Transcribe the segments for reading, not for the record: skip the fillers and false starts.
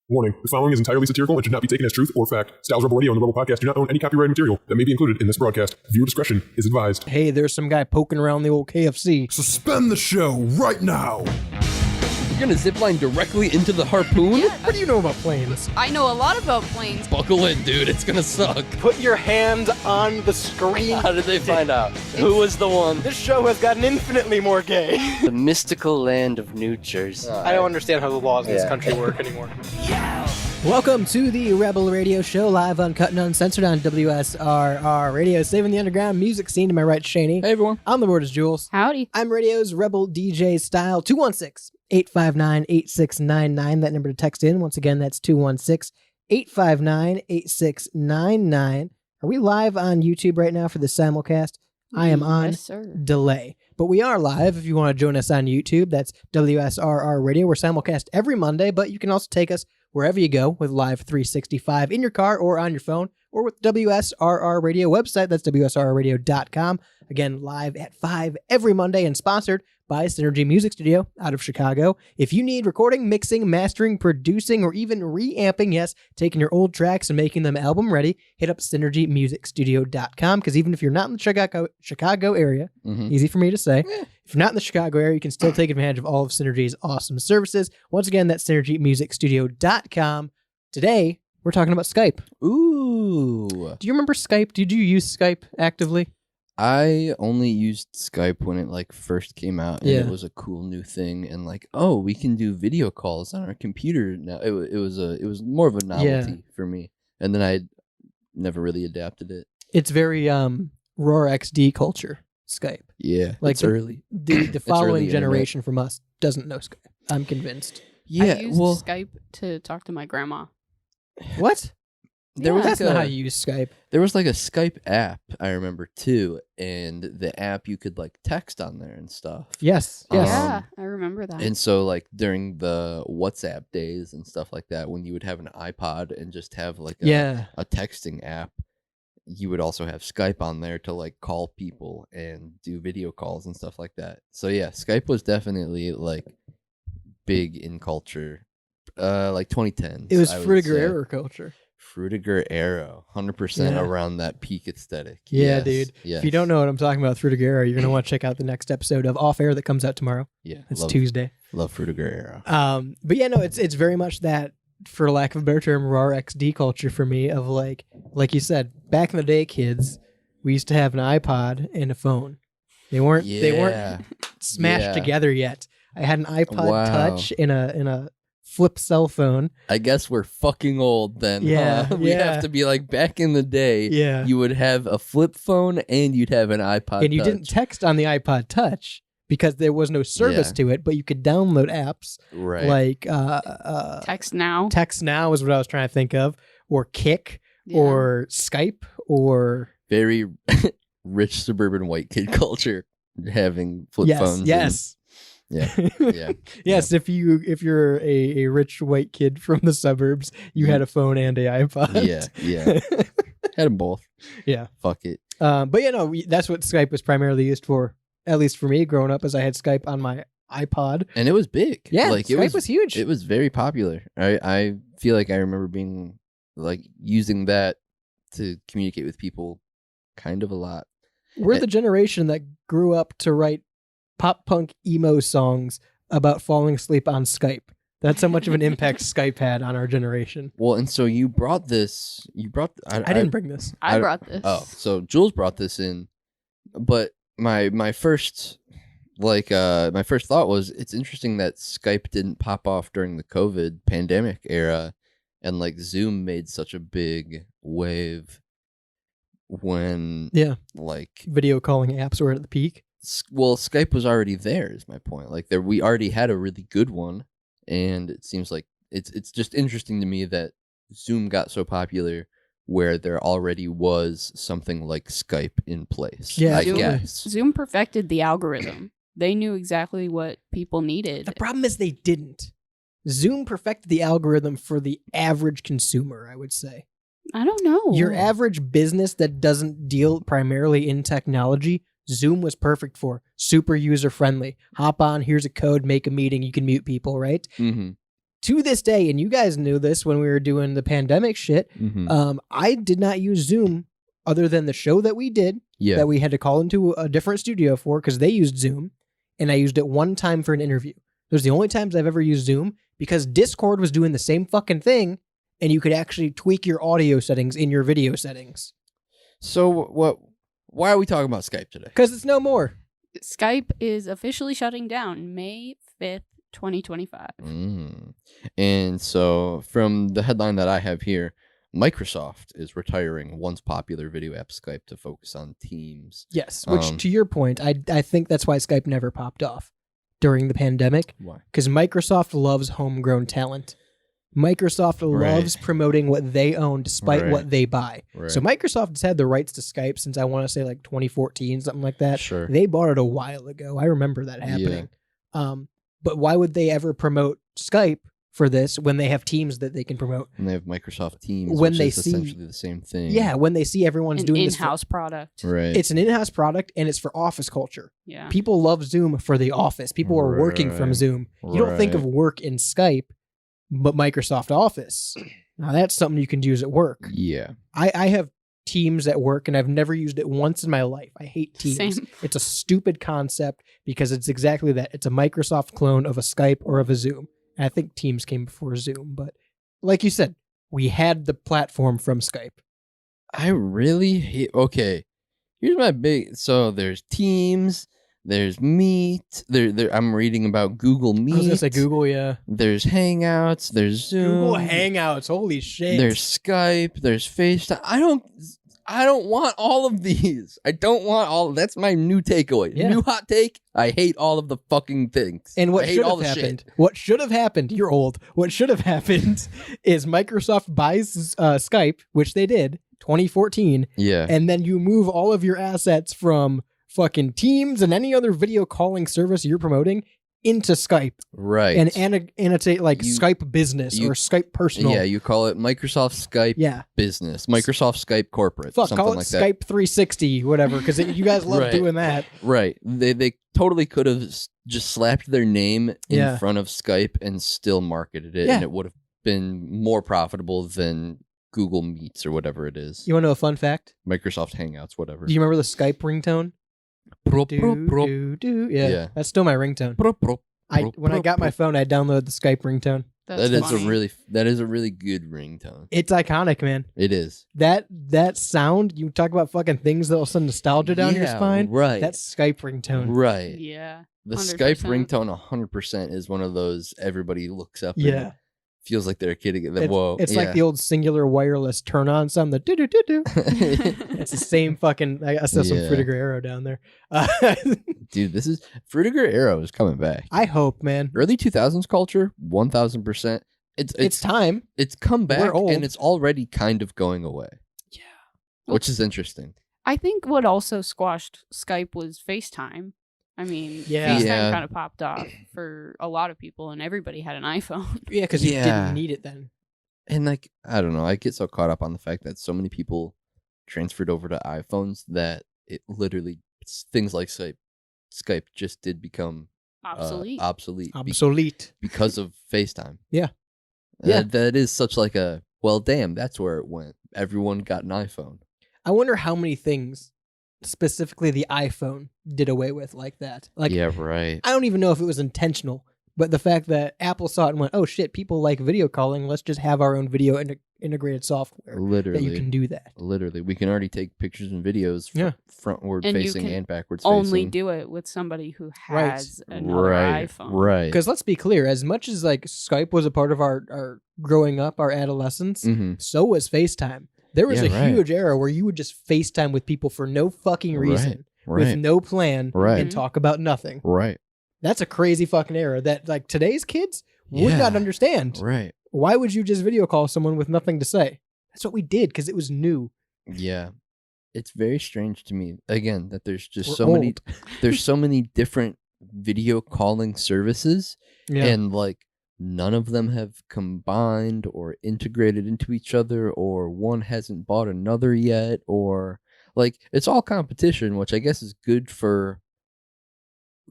Warning, the following is entirely satirical and should not be taken as truth or fact. Styles Rebel Radio and the Rebel Podcast do not own any copyrighted material that may be included in this broadcast. Viewer discretion is advised. Hey, there's some guy poking around the old KFC. Suspend the show right now! You're gonna zipline directly into the harpoon? Yeah. What do you know about planes? I know a lot about planes. Buckle in, dude. It's gonna suck. Put your hand on the screen. How did they find out? Who was the one? This show has gotten infinitely more gay. The mystical land of New Jersey. I don't understand how the laws in this country work anymore. Welcome to the Rebel Radio Show, live, uncut, and uncensored on WSRR Radio, saving the underground music scene. To my right, Shaney. Hey, everyone. On the board is Jules. Howdy. I'm radio's Rebel DJ style. 216-859-8699. That number to text in. Once again, that's 216-859-8699. Are we live on YouTube right now for the simulcast? I am on Yes, sir. delay. But we are live if you want to join us on YouTube. That's WSRR Radio. We're simulcast every Monday, but you can also take us wherever you go with Live 365 in your car or on your phone or with WSRR Radio website. That's WSRRradio.com. Again, live at 5 every Monday and sponsored by Synergy Music Studio out of Chicago. If you need recording, mixing, mastering, producing, or even reamping, yes, taking your old tracks and making them album ready, hit up synergymusicstudio.com, because even if you're not in the Chicago area, easy for me to say, if you're not in the Chicago area, you can still take advantage of all of Synergy's awesome services. Once again, that's synergymusicstudio.com. Today, we're talking about Skype. Ooh. Do you remember Skype? Did you use Skype actively? I only used Skype when it first came out, and it was a cool new thing. And oh, we can do video calls on our computer now. It was more of a novelty for me, and then I never really adapted it. It's very RAW XD culture. Skype. Yeah, it's early. The following early generation from us doesn't know Skype. I'm convinced. Yeah, I used Skype to talk to my grandma. What? That's not how you use Skype. There was a Skype app, I remember too, and the app you could text on there and stuff. Yes. Yeah, I remember that. And so during the WhatsApp days and stuff like that, when you would have an iPod and just have a texting app, you would also have Skype on there to call people and do video calls and stuff like that. So yeah, Skype was definitely big in culture, 2010s. It was Frutiger era culture. Frutiger era, 100% around that peak aesthetic. Yeah, yes, dude. Yes. If you don't know what I'm talking about, Frutiger era, you're gonna want to check out the next episode of Off Air that comes out tomorrow. Yeah, it's Tuesday. Love Frutiger era. But yeah, no, it's very much that, for lack of a better term, raw XD culture for me. Of like you said, back in the day, kids, we used to have an iPod and a phone. They weren't smashed together yet. I had an iPod Touch in a flip cell phone. I guess we're fucking old then. Yeah, We have to be back in the day. Yeah, you would have a flip phone and you'd have an iPod and you Touch. didn't text on the iPod Touch because there was no service to it, but you could download apps like Text Now. Text Now is what I was trying to think of, or Kik, or Skype, or very rich suburban white kid culture having flip phones. Yes. Yeah. Yes, if you're a rich white kid from the suburbs, you had a phone and a iPod. Yeah. Had them both. Yeah. Fuck it. But that's what Skype was primarily used for, at least for me growing up, as I had Skype on my iPod. And it was big. Yeah, Skype was huge. It was very popular. I feel like I remember being using that to communicate with people kind of a lot. We're the generation that grew up to write pop punk emo songs about falling asleep on Skype. That's how much of an impact Skype had on our generation. Well, and so you brought this. I didn't bring this. I brought this. Oh, so Jules brought this in, but my first thought was, it's interesting that Skype didn't pop off during the COVID pandemic era, and Zoom made such a big wave when video calling apps were at the peak. Well, Skype was already there, is my point. We already had a really good one, and it seems like it's just interesting to me that Zoom got so popular where there already was something like Skype in place. Yeah, I guess. Zoom perfected the algorithm. They knew exactly what people needed. The problem is they didn't. Zoom perfected the algorithm for the average consumer, I would say. I don't know. Your average business that doesn't deal primarily in technology, Zoom was perfect for. Super user-friendly. Hop on, here's a code, make a meeting, you can mute people, right? Mm-hmm. to this day, and you guys knew this when we were doing the pandemic shit, I did not use Zoom other than the show that we did that we had to call into a different studio for because they used Zoom, and I used it one time for an interview. Those are the only times I've ever used Zoom because Discord was doing the same fucking thing, and you could actually tweak your audio settings in your video settings. So why are we talking about Skype today? Because it's no more. Skype is officially shutting down May 5th, 2025. And so from the headline that I have here, Microsoft is retiring once popular video app Skype to focus on Teams. Yes, which to your point, I think that's why Skype never popped off during the pandemic. Why? Because Microsoft loves homegrown talent. Microsoft loves promoting what they own despite what they buy. Right. So Microsoft has had the rights to Skype since I want to say like 2014, something like that. Sure. They bought it a while ago. I remember that happening. But why would they ever promote Skype for this when they have Teams that they can promote? And they have Microsoft Teams, when which they is see, essentially the same thing. Yeah, when they see everyone's doing this. An in-house product. Right. It's an in-house product, and it's for office culture. Yeah. People love Zoom for the office. People are working from Zoom. You don't think of work in Skype, but Microsoft Office. Now, that's something you can use at work. Yeah. I have Teams at work, and I've never used it once in my life. I hate Teams. Same. It's a stupid concept because it's exactly that. It's a Microsoft clone of a Skype or of a Zoom. And I think Teams came before Zoom, but like you said, we had the platform from Skype. I really hate... Okay, here's my big... So there's Teams, there's Meet, I'm reading about Google Meet. I was going to say Google, yeah. There's Hangouts, there's Zoom. Google Hangouts, holy shit. There's Skype, there's FaceTime. I don't want all of these. I don't want all... That's my new takeaway. Yeah. New hot take. I hate all of the fucking things. And what I hate should all have the happened? shit. What should have happened? You're old. What should have happened is Microsoft buys Skype, which they did, 2014. Yeah. And then you move all of your assets from fucking Teams and any other video calling service you're promoting into Skype. Right. And annotate like Skype Business or Skype Personal. Yeah, you call it Microsoft Skype Business, Microsoft Skype Corporate, Fuck, something call it like Skype that. 360, whatever, because you guys love doing that. Right. They totally could have just slapped their name in front of Skype and still marketed it, and it would have been more profitable than Google Meets or whatever it is. You want to know a fun fact? Microsoft Hangouts, whatever. Do you remember the Skype ringtone? Yeah, that's still my ringtone. When I got my phone, I downloaded the Skype ringtone. That's that is funny. that is a really good ringtone. It's iconic, man. It is. That sound, you talk about fucking things that'll send nostalgia down your spine. Right. That's Skype ringtone. Right. Yeah. The 100%. Skype ringtone 100% is one of those everybody looks up and feels like they're kidding. It's like the old singular wireless turn on sound, the do-do-do-do. It's the same fucking, I still some Fruitiger Arrow down there. Dude, this is, Fruitiger Arrow is coming back. I hope, man. Early 2000s culture, 1000%. It's time. It's come back We're old. and it's already kind of going away. Yeah. Which is interesting. I think what also squashed Skype was FaceTime. I mean, Yeah. FaceTime kind of popped off for a lot of people, and everybody had an iPhone. Yeah, because you didn't need it then. And like, I don't know, I get so caught up on the fact that so many people transferred over to iPhones that it literally, things like Skype just did become obsolete. because of FaceTime. Yeah. Yeah. That is such like a, well, damn, that's where it went. Everyone got an iPhone. I wonder how many things specifically the iPhone did away with like that. Like, yeah, right. I don't even know if it was intentional, but the fact that Apple saw it and went, oh shit, people like video calling, let's just have our own video integrated software Literally. that you can do that. Literally. We can already take pictures and videos frontward And facing you can and backwards facing. Only do it with somebody who has another iPhone. Right. Because let's be clear, as much as like Skype was a part of our growing up, our adolescence, so was FaceTime. There was a huge era where you would just FaceTime with people for no fucking reason, with no plan, and talk about nothing. Right. That's a crazy fucking era that like today's kids would not understand. Right. Why would you just video call someone with nothing to say? That's what we did because it was new. Yeah. It's very strange to me, again, that there's just We're there's so many different video calling services, and like none of them have combined or integrated into each other, or one hasn't bought another yet, or like it's all competition, which I guess is good for,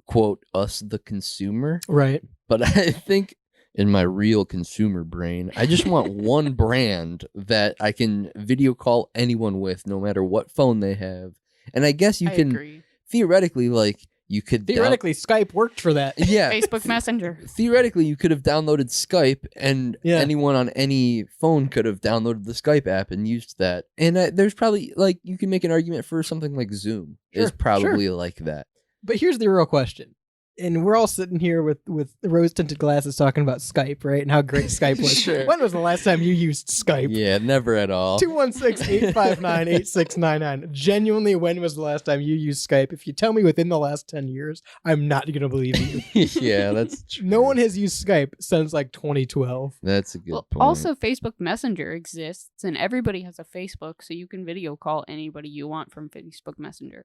quote, us the consumer. Right. But I think in my real consumer brain, I just want one brand that I can video call anyone with, no matter what phone they have. And I guess you can agree. theoretically, like, you could Skype worked for that. Yeah, Facebook Messenger. Theoretically, you could have downloaded Skype, and anyone on any phone could have downloaded the Skype app and used that. And there's probably, like, you can make an argument for something like Zoom is probably like that. But here's the real question. And we're all sitting here with rose-tinted glasses talking about Skype, right? And how great Skype was. Sure. When was the last time you used Skype? Yeah, never at all. 216-859-8699. Genuinely, when was the last time you used Skype? If you tell me within the last 10 years, I'm not going to believe you. Yeah, that's true. No one has used Skype since like 2012. That's a good point. Also, Facebook Messenger exists, and everybody has a Facebook, so you can video call anybody you want from Facebook Messenger.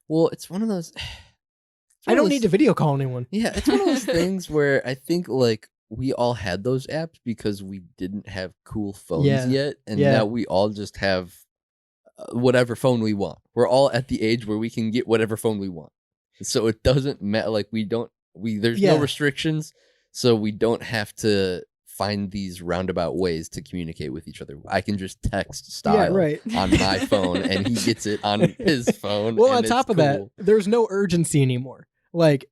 Well, it's one of those... I don't need to video call anyone. Yeah, it's one of those things where I think, like, we all had those apps because we didn't have cool phones yet, and now we all just have whatever phone we want. We're all at the age where we can get whatever phone we want. So it doesn't matter, like, there's no restrictions, so we don't have to find these roundabout ways to communicate with each other. I can just text style on my phone, and he gets it on his phone. Well, on top of that, there's no urgency anymore. Like,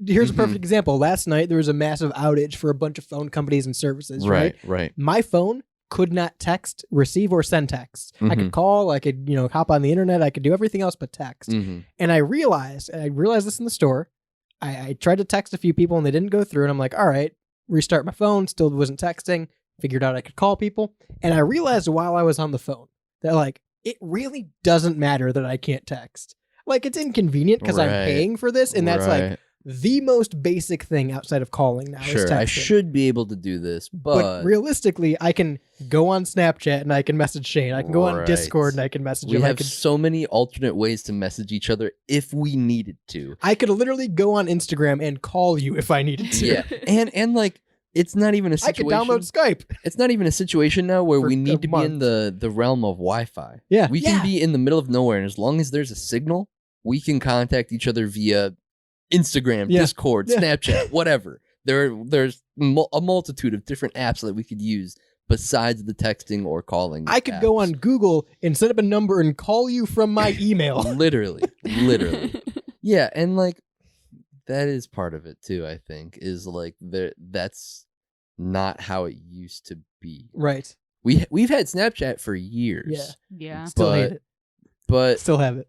here's a perfect example. Last night, there was a massive outage for a bunch of phone companies and services, right? Right. My phone could not text, receive, or send text. I could call, I could, hop on the internet, I could do everything else but text. And I realized this in the store. I tried to text a few people and they didn't go through, and I'm like, all right, restart my phone, still wasn't texting, figured out I could call people. And I realized while I was on the phone that, like, it really doesn't matter that I can't text. Like, it's inconvenient because I'm paying for this, and that's like the most basic thing outside of calling now is texting. I should be able to do this, but realistically, I can go on Snapchat and I can message Shane. I can go on Discord and I can message him. We have so many alternate ways to message each other if we needed to. I could literally go on Instagram and call you if I needed to. Yeah, and like, it's not even a situation. I could download Skype. It's not even a situation now where we need to month. be in the realm of Wi-Fi. Yeah. We can be in the middle of nowhere, and as long as there's a signal, we can contact each other via Instagram, Discord, Snapchat, whatever. There's a multitude of different apps that we could use besides the texting or calling. I could go on Google and set up a number and call you from my email. Literally. Yeah, and like, that is part of it too, I think, is like, that's not how it used to be. Right. We've had Snapchat for years. Yeah. Still hate it. But still have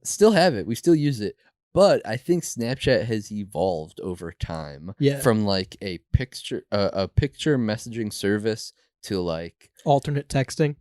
it. We still use it. But I think Snapchat has evolved over time from like a picture messaging service to like alternate texting.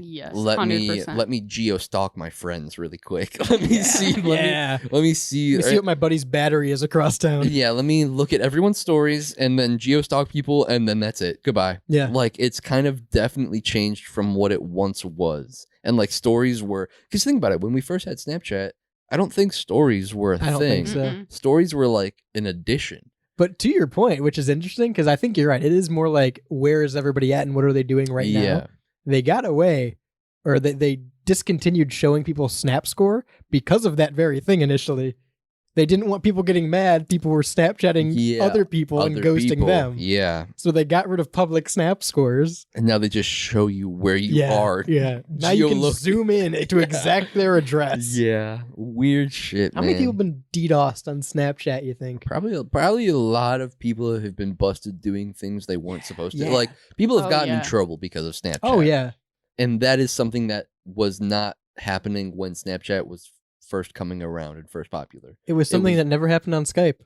Yes, let 100%. me geo-stalk my friends really quick. Let me see what my buddy's battery is across town. Yeah, let me look at everyone's stories and then geo-stalk people, and then that's it. Goodbye. Yeah. Like, it's kind of definitely changed from what it once was. And like, stories were, because think about it, when we first had Snapchat, I don't think stories were a thing. I don't think so. Stories were like an addition. But to your point, which is interesting, because I think you're right, it is more like, where is everybody at and what are they doing right now? They got away, or they discontinued showing people Snap Score because of that very thing initially. They didn't want people getting mad. People were Snapchatting other people and ghosting them. Yeah. So they got rid of public Snap Scores. And now they just show you where you are. Yeah. Now you can zoom in to exact their address. Yeah. Weird shit, How many people have been DDoSed on Snapchat, you think? Probably a lot of people have been busted doing things they weren't supposed to. Like, people have gotten in trouble because of Snapchat. Oh, yeah. And that is something that was not happening when Snapchat was first coming around and first popular. It was something that never happened on Skype.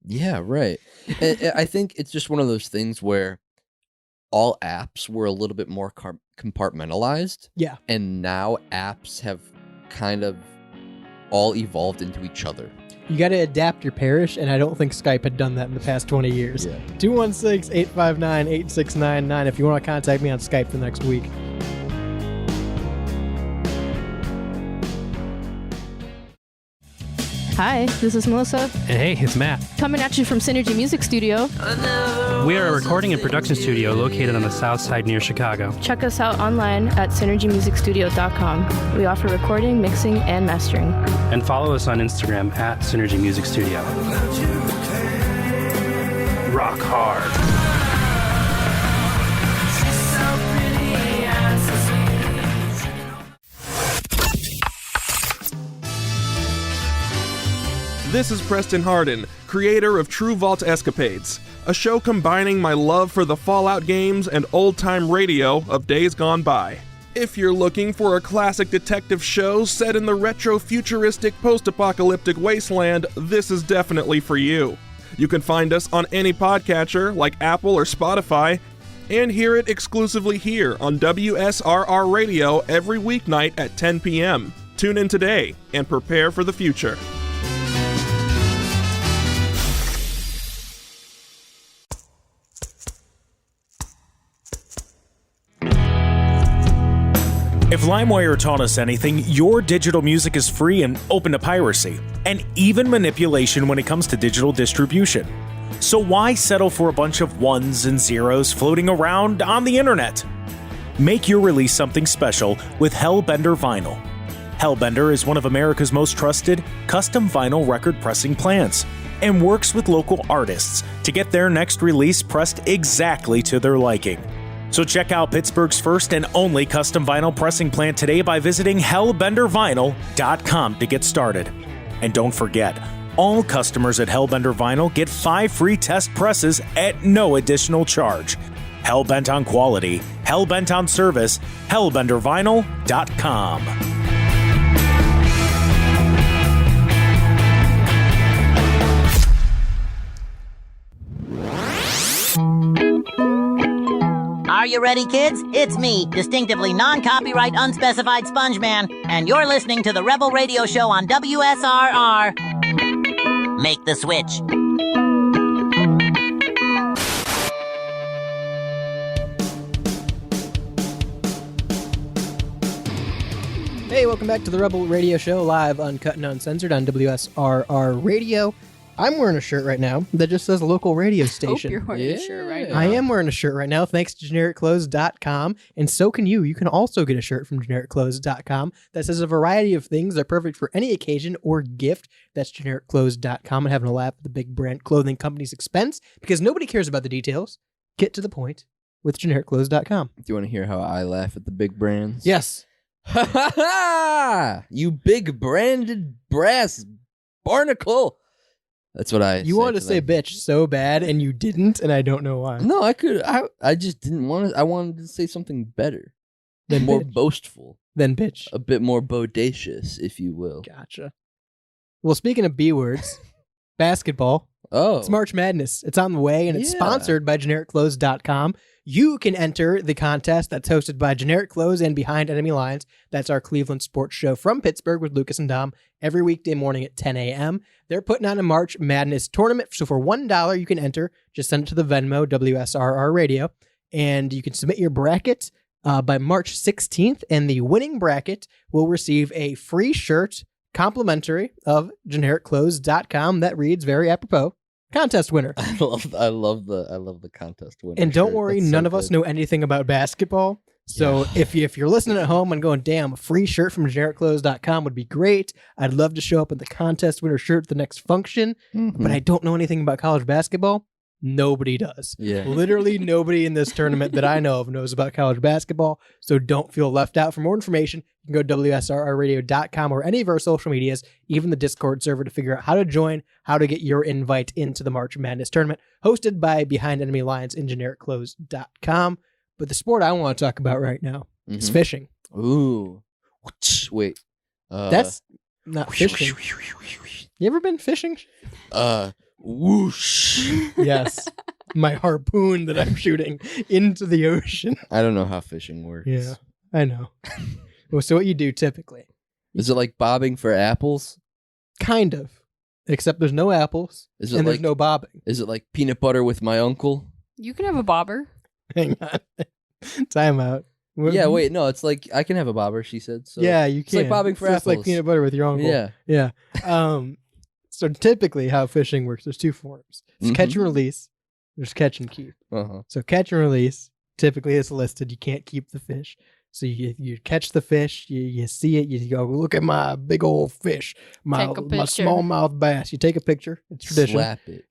Yeah, right. I think it's just one of those things where all apps were a little bit more compartmentalized. Yeah. And now apps have kind of all evolved into each other. You got to adapt your parish, and I don't think Skype had done that in the past 20 years. Yeah. 216-859-8699 if you want to contact me on Skype the next week. Hi, this is Melissa. And hey, it's Matt. Coming at you from Synergy Music Studio. We are a recording and production studio located on the south side near Chicago. Check us out online at synergymusicstudio.com. We offer recording, mixing, and mastering. And follow us on Instagram at Synergy Music Studio. Rock hard. This is Preston Hardin, creator of True Vault Escapades, a show combining my love for the Fallout games and old-time radio of days gone by. If you're looking for a classic detective show set in the retro-futuristic post-apocalyptic wasteland, this is definitely for you. You can find us on any podcatcher like Apple or Spotify, and hear it exclusively here on WSRR Radio every weeknight at 10 p.m. Tune in today and prepare for the future. If LimeWire taught us anything, your digital music is free and open to piracy, and even manipulation when it comes to digital distribution. So why settle for a bunch of ones and zeros floating around on the internet? Make your release something special with Hellbender Vinyl. Hellbender is one of America's most trusted custom vinyl record pressing plants and works with local artists to get their next release pressed exactly to their liking. So check out Pittsburgh's first and only custom vinyl pressing plant today by visiting hellbendervinyl.com to get started. And don't forget, all customers at Hellbender Vinyl get 5 free test presses at no additional charge. Hellbent on quality, hellbent on service, hellbendervinyl.com. Are you ready, kids? It's me, distinctively non-copyright, unspecified Sponge Man, and you're listening to the Rebel Radio Show on WSRR. Make the switch. Hey, welcome back to the Rebel Radio Show, live, uncut, and uncensored on WSRR Radio. I'm wearing a shirt right now that just says local radio station. Hope you're wearing a shirt right now. I am wearing a shirt right now, thanks to genericclothes.com, and so can you. You can also get a shirt from genericclothes.com that says a variety of things that are perfect for any occasion or gift. That's genericclothes.com, and having a laugh at the big brand clothing company's expense, because nobody cares about the details. Get to the point with genericclothes.com. Do you want to hear how I laugh at the big brands? Yes. Ha ha ha! You big branded brass barnacle. That's what I. You wanted to say bitch so bad, and you didn't, and I don't know why. No, I could. I just didn't want to. I wanted to say something better, than more bitch. boastful, than bitch, a bit more bodacious, if you will. Gotcha. Well, speaking of B words, basketball. Oh, it's March Madness. It's on the way, and it's sponsored by GenericClothes.com. You can enter the contest that's hosted by Generic Clothes and Behind Enemy Lines. That's our Cleveland sports show from Pittsburgh with Lucas and Dom every weekday morning at 10 a.m. They're putting on a March Madness tournament. So for $1, you can enter. Just send it to the Venmo, WSRR Radio, and you can submit your bracket by March 16th, and the winning bracket will receive a free shirt complimentary of GenericClothes.com that reads very apropos. Contest winner. I love the contest winner. And don't worry, none of us know anything about basketball. So if you're listening at home and going, damn, a free shirt from GenericClothes.com would be great. I'd love to show up in the contest winner shirt at the next function, but I don't know anything about college basketball. Nobody does. Yeah. Literally nobody in this tournament that I know of knows about college basketball. So don't feel left out. For more information, you can go to WSRRradio.com or any of our social medias, even the Discord server, to figure out how to join, how to get your invite into the March Madness tournament, hosted by Behind Enemy Lines and GenericClothes.com. But the sport I want to talk about right now is fishing. Ooh. Wait. That's not fishing. You ever been fishing? Whoosh. Yes. My harpoon that I'm shooting into the ocean. I don't know how fishing works. Yeah, I know. Well, so what you do typically. Is it like bobbing for apples? Kind of. Except there's no apples and there's no bobbing. Is it like peanut butter with my uncle? You can have a bobber. Hang on. Time out. Yeah, wait, no, it's like I can have a bobber, she said. So yeah, you can. It's like bobbing for apples. It's like peanut butter with your uncle. Yeah. Yeah. So typically how fishing works, there's two forms. There's catch and release. There's catch and keep. So catch and release, typically it's listed. You can't keep the fish. So you catch the fish, you see it, you go, look at my big old fish, my smallmouth bass. You take a picture. It's tradition.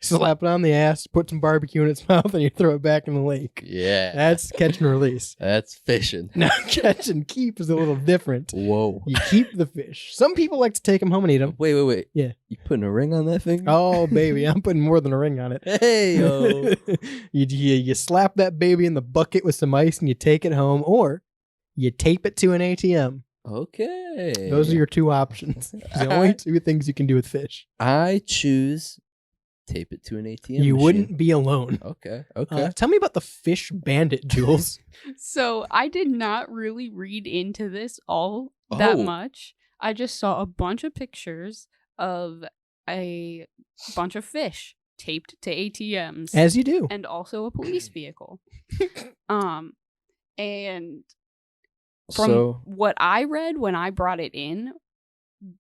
Slap it on the ass, put some barbecue in its mouth, and you throw it back in the lake. Yeah. That's catch and release. That's fishing. Now, catch and keep is a little different. Whoa. You keep the fish. Some people like to take them home and eat them. Wait. Yeah. You putting a ring on that finger? Oh, baby. I'm putting more than a ring on it. Hey, yo. You slap that baby in the bucket with some ice and you take it home, or you tape it to an ATM. Okay. Those are your two options. The only two things you can do with fish. I choose tape it to an ATM You machine. wouldn't be alone. Okay. Tell me about the fish bandit, Jules. So I did not really read into this all that much. I just saw a bunch of pictures of a bunch of fish taped to ATMs. As you do. And also a police vehicle. And from what I read when I brought it in,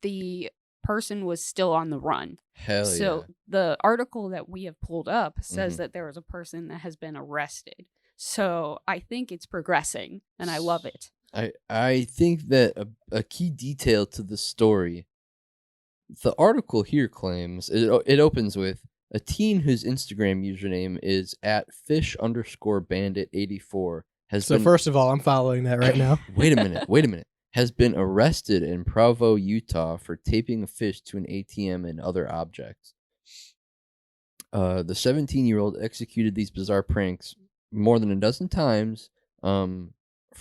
the person was still on the run. Hell yeah. So the article that we have pulled up says that there was a person that has been arrested. So I think it's progressing, and I love it. I think that a key detail to the story, the article here claims, it opens with, a teen whose Instagram username is @fish_bandit84 has been... First of all, I'm following that right now. Wait a minute. Has been arrested in Provo, Utah for taping a fish to an ATM and other objects. The 17-year-old executed these bizarre pranks more than a dozen times from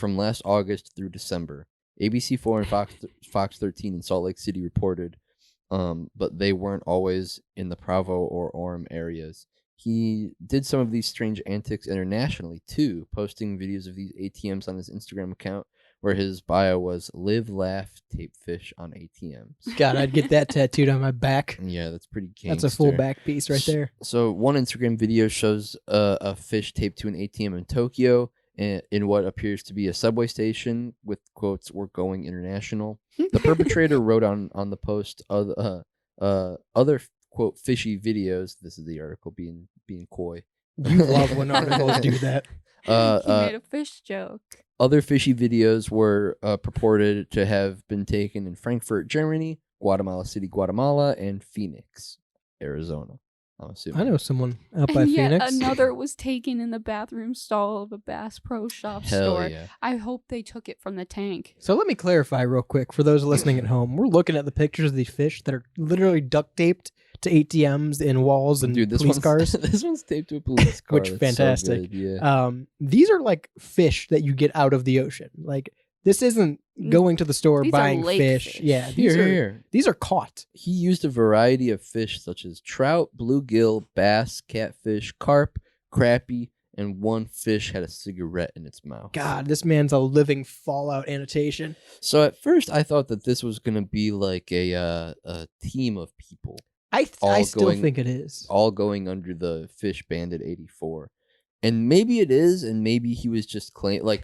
last August through December. ABC4 and Fox 13 in Salt Lake City reported, but they weren't always in the Provo or Orem areas. He did some of these strange antics internationally, too, posting videos of these ATMs on his Instagram account, where his bio was "Live, Laugh, Tape Fish on ATMs." God, I'd get that tattooed on my back. Yeah, that's pretty gangster. That's a full back piece right there. So one Instagram video shows a fish taped to an ATM in Tokyo in what appears to be a subway station with quotes, "We're going international." The perpetrator wrote on the post other quote fishy videos. This is the article being coy. You love when articles do that. He made a fish joke. Other fishy videos were purported to have been taken in Frankfurt, Germany, Guatemala City, Guatemala, and Phoenix, Arizona. I'm assuming. I know someone out by And yet Phoenix. another was taken in the bathroom stall of a Bass Pro Shop store. Yeah. I hope they took it from the tank. So let me clarify real quick for those listening at home. We're looking at the pictures of these fish that are literally duct taped to ATMs in walls and police cars. This one's taped to a police car. Which That's fantastic. So good, yeah. These are like fish that you get out of the ocean. Like this isn't going to the store These buying are lake fish. Yeah, Here. These are caught. He used a variety of fish such as trout, bluegill, bass, catfish, carp, crappie, and one fish had a cigarette in its mouth. God, this man's a living Fallout annotation. So at first I thought that this was going to be like a team of people. I still think it is. All going under the Fish Bandit 84. And maybe it is, and maybe he was just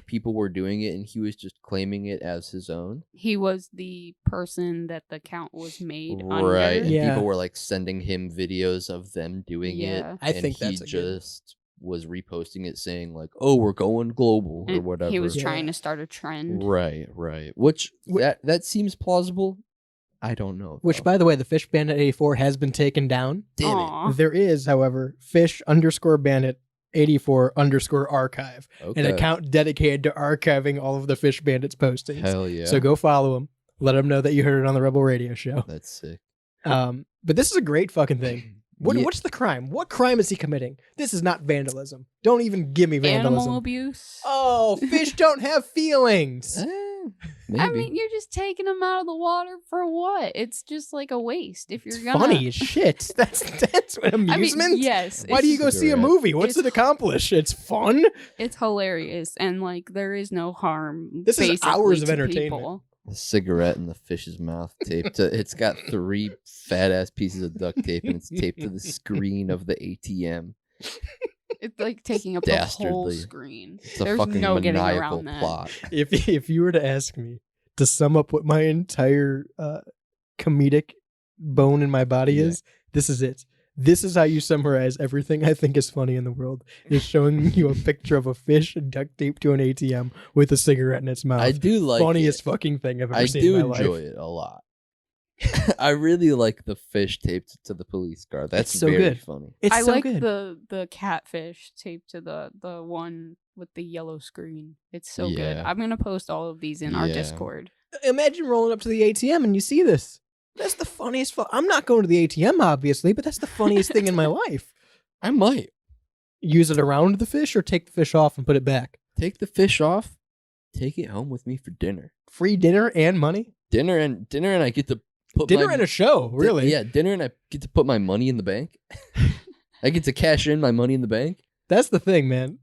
people were doing it and he was just claiming it as his own. He was the person that the count was made Right. under. And people were like sending him videos of them doing it. I think he just was reposting it saying like, "Oh, we're going global," or whatever. He was trying to start a trend. Right. Which that seems plausible. I don't know. Which, by the way, the Fish Bandit 84 has been taken down. Damn it. There is, however, Fish_Bandit 84_archive, an account dedicated to archiving all of the Fish Bandits postings. Hell yeah. So go follow him. Let him know that you heard it on the Rebel Radio Show. That's sick. But this is a great fucking thing. What's the crime? What crime is he committing? This is not vandalism. Don't even give me vandalism. Animal abuse. Oh, fish don't have feelings. Maybe. I mean, you're just taking them out of the water for what? It's just like a waste. If you're Funny as shit. That's an amusement. I mean, yes. Why do you go see a movie? What's it accomplish? It's fun. It's hilarious, and like there is no harm. This is hours of to entertainment. people. The cigarette in the fish's mouth taped to it's got 3 fat ass pieces of duct tape and it's taped to the screen of the ATM. It's like taking up the whole screen. It's a There's fucking no getting maniacal around that. plot. If you were to ask me to sum up what my entire comedic bone in my body is, this is it. This is how you summarize everything I think is funny in the world, is showing you a picture of a fish duct taped to an ATM with a cigarette in its mouth. I do like Funniest fucking thing I've ever seen in my life. I do enjoy it a lot. I really like the fish taped to the police car. That's so very good. funny. It's I so like good. the catfish taped to the one with the yellow screen. It's so good. I'm gonna post all of these in our Discord. Imagine rolling up to the ATM and you see this. That's the funniest. I'm not going to the ATM, obviously, but that's the funniest thing in my life. I might use it around the fish or take the fish off and put it back. Take the fish off. Take it home with me for dinner. Free dinner and money. Dinner and I get to put dinner and a show. Really? Yeah, dinner and I get to put my money in the bank. I get to cash in my money in the bank. That's the thing, man.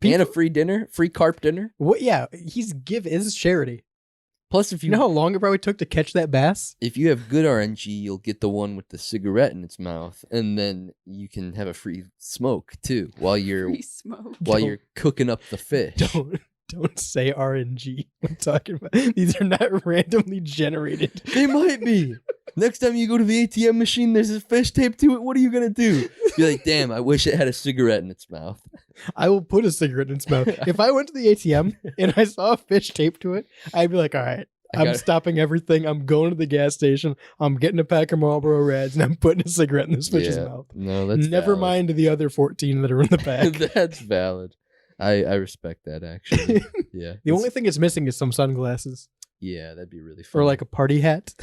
And a free dinner, free carp dinner. What? Yeah, he's giving. This is charity. Plus, if you know how long it probably took to catch that bass? If you have good RNG, you'll get the one with the cigarette in its mouth, and then you can have a free smoke too while you're you're cooking up the fish. Don't say RNG. I'm talking about these are not randomly generated. They might be. Next time you go to the ATM machine, there's a fish taped to it. What are you gonna do? You're like, damn, I wish it had a cigarette in its mouth. I will put a cigarette in its mouth. If I went to the ATM and I saw a fish taped to it, I'd be like, all right, I'm stopping everything. I'm going to the gas station. I'm getting a pack of Marlboro Reds, and I'm putting a cigarette in this fish's mouth. No, that's never valid. mind the other 14 that are in the pack. That's valid. I respect that, actually. Yeah. The only thing it's missing is some sunglasses. Yeah, that'd be really fun. Or like a party hat.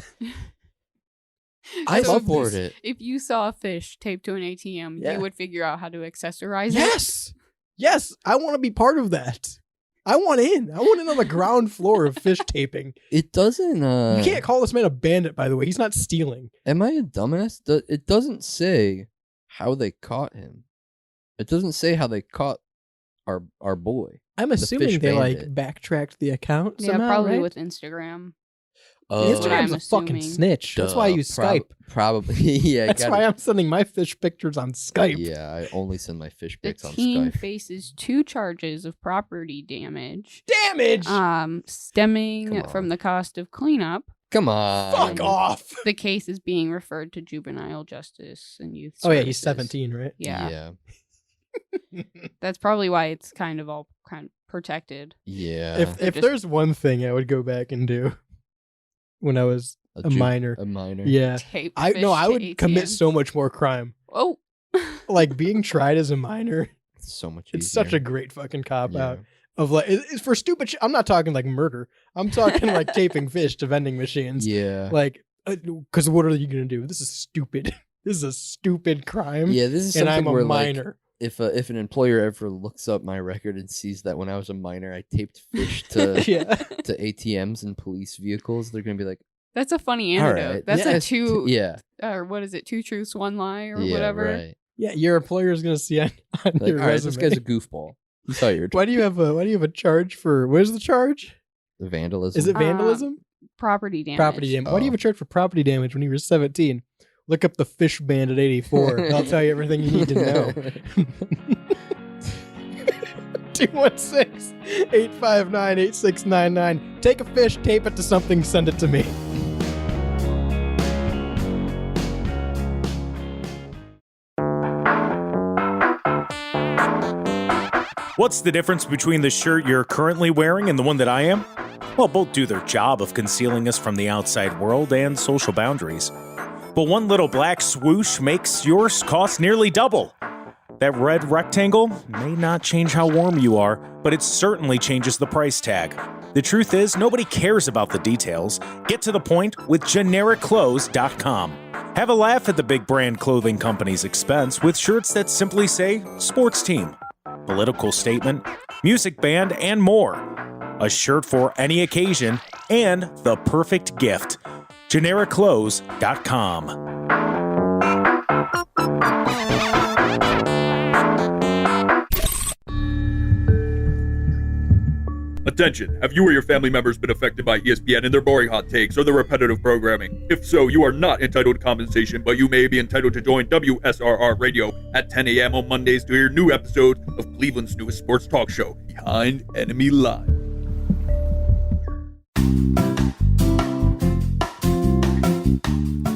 I support it. If you saw a fish taped to an ATM, you would figure out how to accessorize it. Yes, I want to be part of that. I want in on the ground floor of fish taping. It doesn't. You can't call this man a bandit, by the way. He's not stealing. Am I a dumbass? It doesn't say how they caught him. It doesn't say how they caught our boy. I'm assuming they like backtracked the account somehow, probably right? with Instagram. Instagram's a fucking snitch. That's why I use Skype. Probably, yeah. That's why I'm sending my fish pictures on Skype. Yeah, I only send my fish The pics on teen Skype. faces 2 charges of property damage. Stemming from the cost of cleanup. Come on. Fuck off. The case is being referred to juvenile justice and youth Oh services. yeah, he's 17, right? Yeah. That's probably why it's kind of protected. Yeah. If there's one thing I would go back and do when I was a minor. A minor. Yeah. I would ATMs. commit so much more crime. Oh. Like being tried as a minor. It's so much It's easier. such a great fucking cop out of like it's for stupid shit. I'm not talking like murder. I'm talking like taping fish to vending machines. Yeah. Like because what are you gonna do? This is stupid. This is a stupid crime. Yeah, this is and something I'm where a minor. Like, if an employer ever looks up my record and sees that when I was a minor I taped fish to to ATMs and police vehicles, they're gonna be like, that's a funny anecdote. Right. That's a 2 yeah. Or what is it? 2 truths, 1 lie or Yeah, whatever. right. Yeah, your employer is gonna see on Like, your all right, resume. this guy's a goofball. He saw your Why do you have a charge for what is the charge? the vandalism. Is it vandalism? Property damage. Property damage. Why do you have a charge for property damage when you were 17? Look up the Fish Bandit 84. I'll tell you everything you need to know. 216-859-8699. Take a fish, tape it to something, send it to me. What's the difference between the shirt you're currently wearing and the one that I am? Well, both do their job of concealing us from the outside world and social boundaries. But one little black swoosh makes yours cost nearly double. That red rectangle may not change how warm you are, but it certainly changes the price tag. The truth is, nobody cares about the details. Get to the point with GenericClothes.com. Have a laugh at the big brand clothing company's expense with shirts that simply say sports team, political statement, music band, and more. A shirt for any occasion and the perfect gift. GenericClothes.com. Attention, have you or your family members been affected by ESPN and their boring hot takes or their repetitive programming? If so, you are not entitled to compensation, but you may be entitled to join WSRR Radio at 10 a.m. on Mondays to hear new episodes of Cleveland's newest sports talk show, Behind Enemy Lines.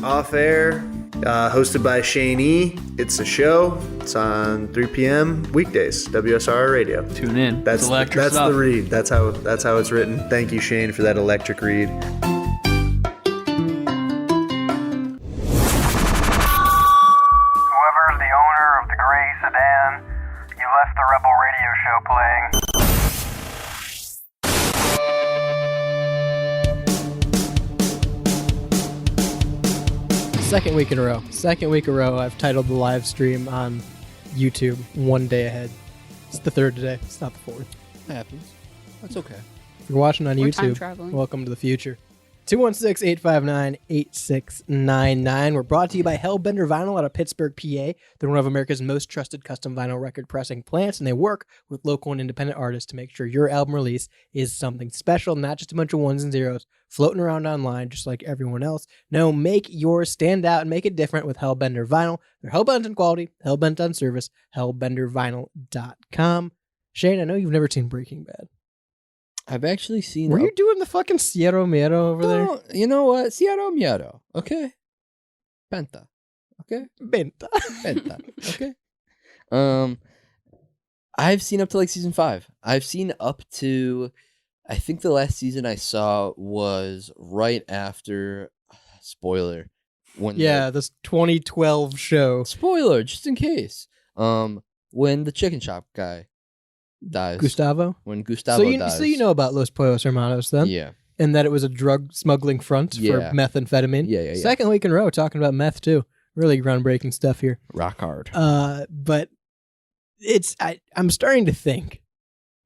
Off air, hosted by Shane E. It's a show. It's on 3 p.m. weekdays. WSR Radio. Tune in. That's stuff. the read. That's how it's written. Thank you, Shane, for that electric read. Whoever's the owner of the gray sedan, you left the Rebel Radio show playing. Second week in a row, I've titled the live stream on YouTube one day ahead. It's the third today. It's not the fourth. That happens. That's okay. If you're watching on We're time YouTube, traveling. welcome to the future. 216-859-8699. We're brought to you by Hellbender Vinyl out of Pittsburgh, PA. They're one of America's most trusted custom vinyl record pressing plants, and they work with local and independent artists to make sure your album release is something special, not just a bunch of ones and zeros floating around online just like everyone else. No, make yours stand out and make it different with Hellbender Vinyl. They're hellbent on quality, hellbent on service, hellbendervinyl.com. Shane, I know you've never seen Breaking Bad. I've actually seen... Were you doing the fucking Sierra Miedo over there? You know what? Sierra Miedo. Okay. Penta. Okay. Benta. Okay. I've seen up to like season 5. I've seen up to... I think the last season I saw was right after... Spoiler. This 2012 show. Spoiler, just in case. When the chicken shop guy dies. Gustavo? When Gustavo dies. So you know about Los Pollos Hermanos then? Yeah. And that it was a drug smuggling front for methamphetamine. Yeah. Second week in a row talking about meth too. Really groundbreaking stuff here. Rock hard. But I'm starting to think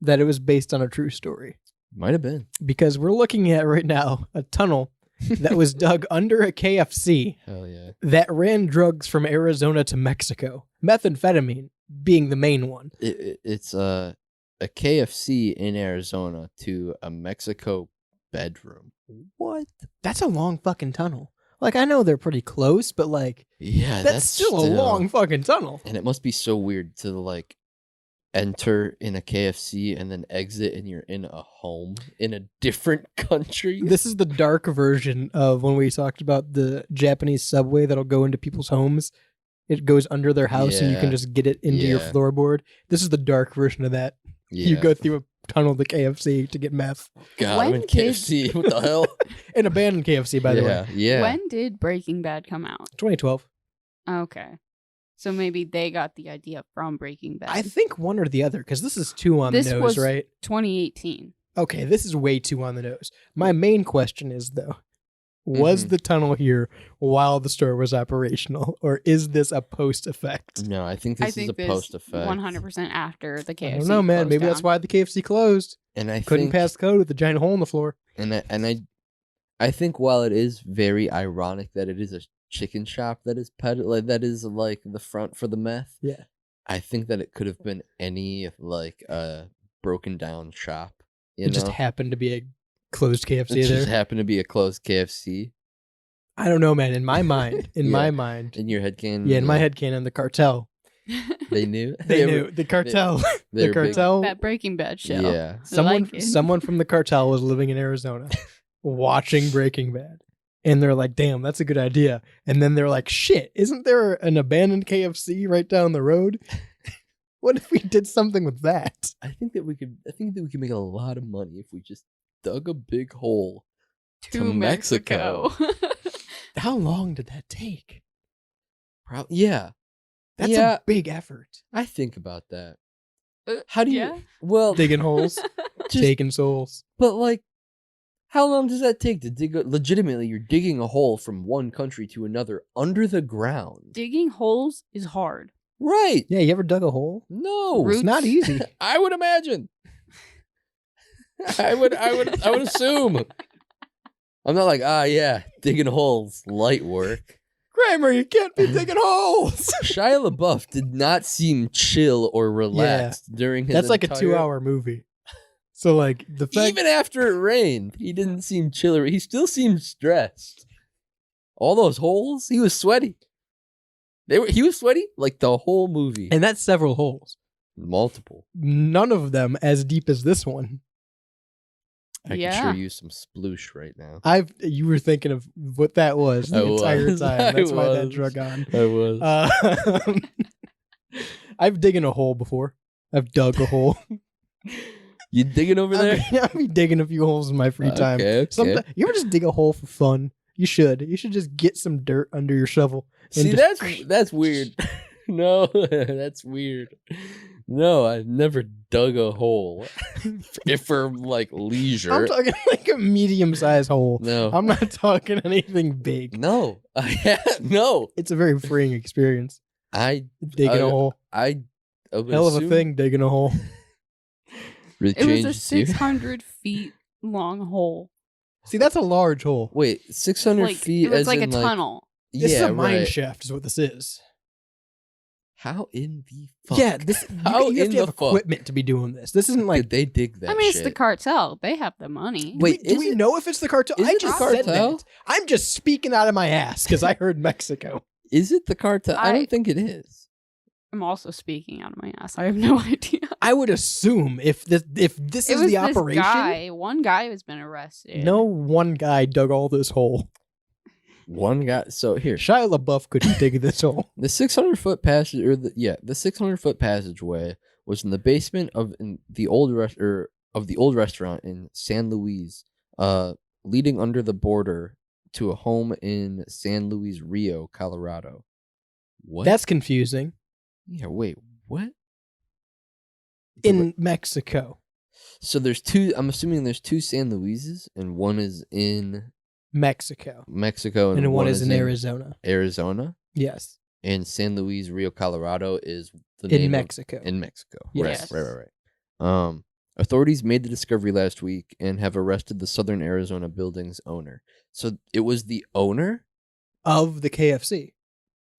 that it was based on a true story. Might have been. Because we're looking at right now a tunnel that was dug under a KFC. Hell yeah. That ran drugs from Arizona to Mexico. Methamphetamine being the main one. It's a KFC in Arizona to a Mexico bedroom. What? That's a long fucking tunnel. Like, I know they're pretty close, but like, yeah, that's still a long fucking tunnel. And it must be so weird to like enter in a KFC and then exit and you're in a home in a different country. This is the dark version of when we talked about the Japanese subway that'll go into people's homes. It goes under their house and you can just get it into your floorboard. This is the dark version of that. Yeah. You go through a tunnel to KFC to get meth. God, I'm in KFC. What the hell? An abandoned KFC, by the way. Yeah. When did Breaking Bad come out? 2012. Okay. So maybe they got the idea from Breaking Bad. I think one or the other, because this is too on the nose, was right? 2018. Okay, this is way too on the nose. My main question is, though, was the tunnel here while the store was operational, or is this a post effect? No, I think this is a post effect. 100% after the KFC. I don't know, man. Maybe that's why the KFC closed. And I couldn't think, pass code with the giant hole in the floor. And I think while it is very ironic that it is a chicken shop that is that is like the front for the meth. Yeah. I think that it could have been any like broken down shop. It just happened to be a closed KFC there. It just happened to be a closed KFC. I don't know, man. In my mind, my mind. In your headcanon. Yeah, in my headcanon, the cartel. They knew. They knew. The cartel. The cartel. That Breaking Bad show. Yeah. Someone from the cartel was living in Arizona watching Breaking Bad. And they're like, damn, that's a good idea. And then they're like, shit, isn't there an abandoned KFC right down the road? What if we did something with that? I think that we could make a lot of money if we just dug a big hole to Mexico. How long did that take? Yeah. That's a big effort. I think about that. How do you digging holes, taking souls. But like, how long does that take to dig? Legitimately, you're digging a hole from one country to another under the ground. Digging holes is hard. Right. Yeah, you ever dug a hole? No. It's not easy. I would imagine. I would assume. I'm not like, digging holes, light work. Kramer, you can't be digging holes. Shia LaBeouf did not seem chill or relaxed during his That's like a 2-hour movie. So like the fact even after it rained, he didn't seem chill. He still seemed stressed. All those holes, he was sweaty. He was sweaty like the whole movie. And that's several holes. Multiple. None of them as deep as this one. I can sure use some sploosh right now. You were thinking of what that was the entire time. That's why that drug on. I was. I've digging a hole before. I've dug a hole. You digging over there? I'll be digging a few holes in my free time. Okay. You ever just dig a hole for fun? You should. You should just get some dirt under your shovel. See, that's weird. No, that's weird. No, I've never dug a hole for like leisure. I'm talking like a medium-sized hole. No, I'm not talking anything big. No, no. It's a very freeing experience. Digging a hole. Hell of a thing, digging a hole. It was a 600 feet long hole. See, that's a large hole. Wait, 600 feet? It was like a tunnel. This is a mine shaft, is what this is. How in the fuck? Yeah, you have to have equipment to be doing this. This isn't like... Did they dig that it's the cartel. They have the money. Wait, do we know if it's the cartel? I just said that. I'm just speaking out of my ass because I heard Mexico. Is it the cartel? I don't think it is. I'm also speaking out of my ass. I have no idea. I would assume if this is the operation... One guy has been arrested. No one guy dug all this hole. One guy. So here, Shia LaBeouf couldn't dig this hole. The 600-foot passage, the 600-foot passageway was in the basement of the old restaurant in San Luis, leading under the border to a home in San Luis Rio, Colorado. What? That's confusing. Yeah. Wait. What? In Mexico. So there's two. I'm assuming there's two San Luises, and one is in Mexico, and one is in Arizona. Arizona? Yes. And San Luis Rio, Colorado is the in name Mexico. In Mexico. Yes. Right. Authorities made the discovery last week and have arrested the Southern Arizona building's owner. So it was the owner of the KFC.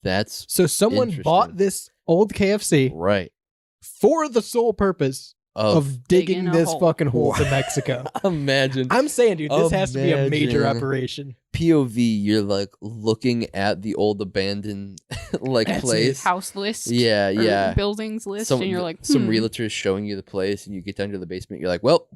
That's so someone bought this old KFC, right, for the sole purpose of digging this fucking hole to Mexico. Imagine. I'm saying, dude, this has to be a major operation. POV, you're like looking at the old abandoned place. House list. Yeah. Buildings list. And you're like, some realtors showing you the place, and you get down to the basement. You're like, well,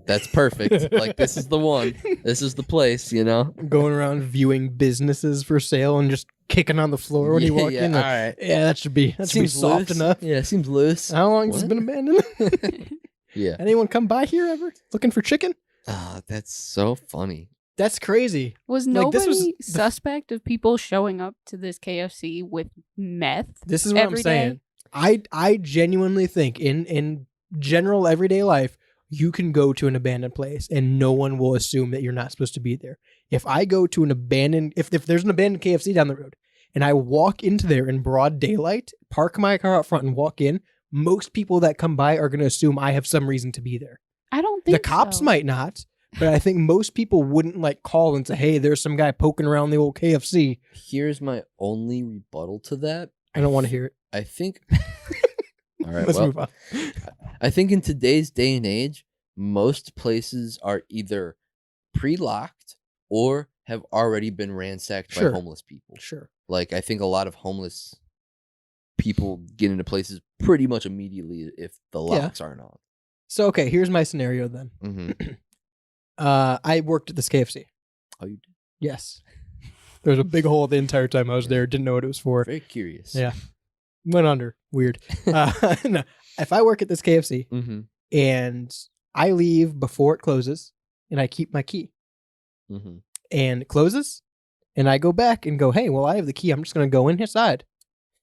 that's perfect. Like, this is the one. This is the place, you know? Going around viewing businesses for sale and just kicking on the floor when you walk in. All right. Yeah, that should be soft enough. Yeah, it seems loose. How long has it been abandoned? Yeah. Anyone come by here ever looking for chicken? That's so funny. That's crazy. Was nobody suspect of people showing up to this KFC with meth? This is what I'm saying. I genuinely think in general everyday life, you can go to an abandoned place and no one will assume that you're not supposed to be there. If I go to an abandoned, if there's an abandoned KFC down the road and I walk into there in broad daylight, park my car out front and walk in, most people that come by are going to assume I have some reason to be there. I don't think the cops might not, but I think most people wouldn't like call and say, hey, there's some guy poking around the old KFC. Here's my only rebuttal to that. I don't want to hear it. I think... All right, let's move on. I think in today's day and age, most places are either pre-locked or have already been ransacked by homeless people. Sure. Like, I think a lot of homeless people get into places pretty much immediately if the locks aren't on. So, okay, here's my scenario then. Mm-hmm. I worked at this KFC. Oh, you did? Yes. There was a big hole the entire time I was there. Didn't know what it was for. Very curious. Yeah. Went under. Weird. No, if I work at this KFC and I leave before it closes and I keep my key and it closes and I go back and go, hey, well, I have the key. I'm just going to go inside.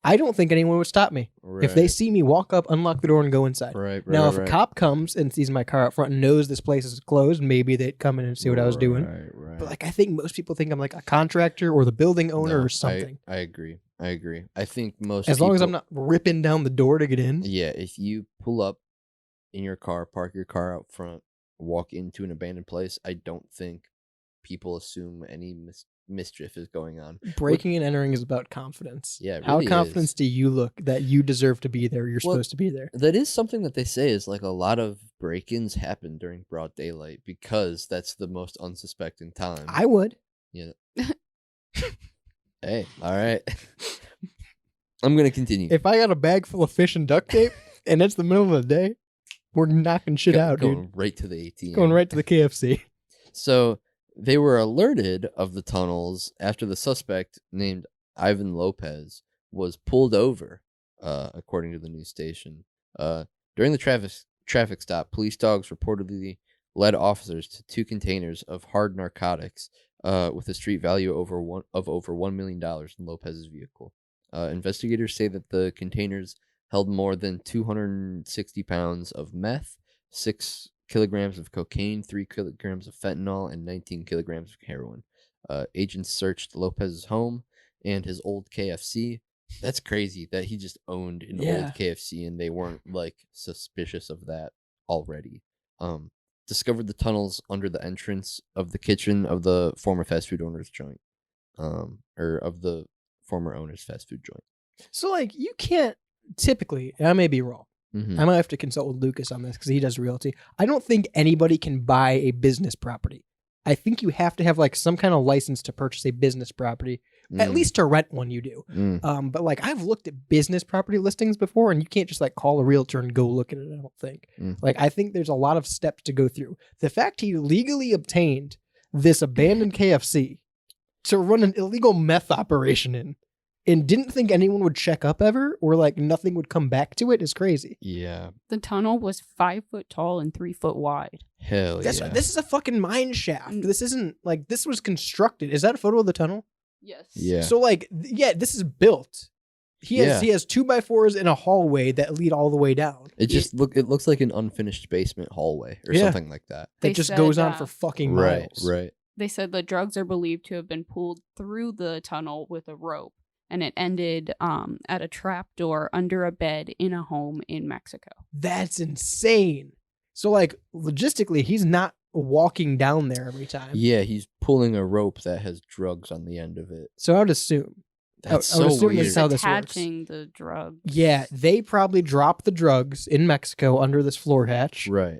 I don't think anyone would stop me. Right. If they see me walk up, unlock the door and go inside. Now, if a cop comes and sees my car out front and knows this place is closed, maybe they'd come in and see what I was doing. But like, I think most people think I'm like a contractor or the building owner or something. I agree. I think most as long as I'm not ripping down the door to get in. Yeah, if you pull up in your car, park your car out front, walk into an abandoned place, I don't think people assume any mischief is going on. Breaking and entering is about confidence. Yeah, it how really confident do you look that you deserve to be there? You're supposed to be there. That is something that they say is like a lot of break-ins happen during broad daylight because that's the most unsuspecting time. I would. Yeah. Hey, all right. I'm gonna continue. If I got a bag full of fish and duct tape and it's the middle of the day, We're knocking shit out, dude. Going right to the ATM. Going right to the KFC. So they were alerted of the tunnels after the suspect named Ivan Lopez was pulled over, according to the news station. During the traffic stop, police dogs reportedly led officers to 2 containers of hard narcotics with a street value of over $1 million in Lopez's vehicle. Investigators say that the containers held more than 260 pounds of meth, 6 kilograms of cocaine, 3 kilograms of fentanyl, and 19 kilograms of heroin. Agents searched Lopez's home and his old KFC. That's crazy that he just owned an old KFC and they weren't like suspicious of that already. Discovered the tunnels under the entrance of the kitchen of the former fast food owner's joint, or of the former owner's fast food joint. So, like, you can't typically, and I may be wrong. I might have to consult with Lucas on this because he does realty. I don't think anybody can buy a business property. I think you have to have like some kind of license to purchase a business property, at least to rent one you do. But like I've looked at business property listings before and you can't just like call a realtor and go look at it, I don't think. Like I think there's a lot of steps to go through. The fact he legally obtained this abandoned KFC to run an illegal meth operation in and didn't think anyone would check up ever or like nothing would come back to it is crazy. Yeah. The tunnel was 5 foot tall and 3 foot wide. Hell yeah. This is a fucking mine shaft. This isn't like this was constructed. Is that a photo of the tunnel? Yes. Yeah. So like, yeah, this is built. He has 2x4s in a hallway that lead all the way down. It looks like an unfinished basement hallway or something like that. That just goes on for fucking miles. Right. They said the drugs are believed to have been pulled through the tunnel with a rope, and it ended at a trap door under a bed in a home in Mexico. That's insane. So like logistically, he's not walking down there every time. Yeah, he's pulling a rope that has drugs on the end of it. So I would assume. That's I would so assume weird. that's how this works. Attaching the drugs. Yeah, they probably drop the drugs in Mexico under this floor hatch. Right.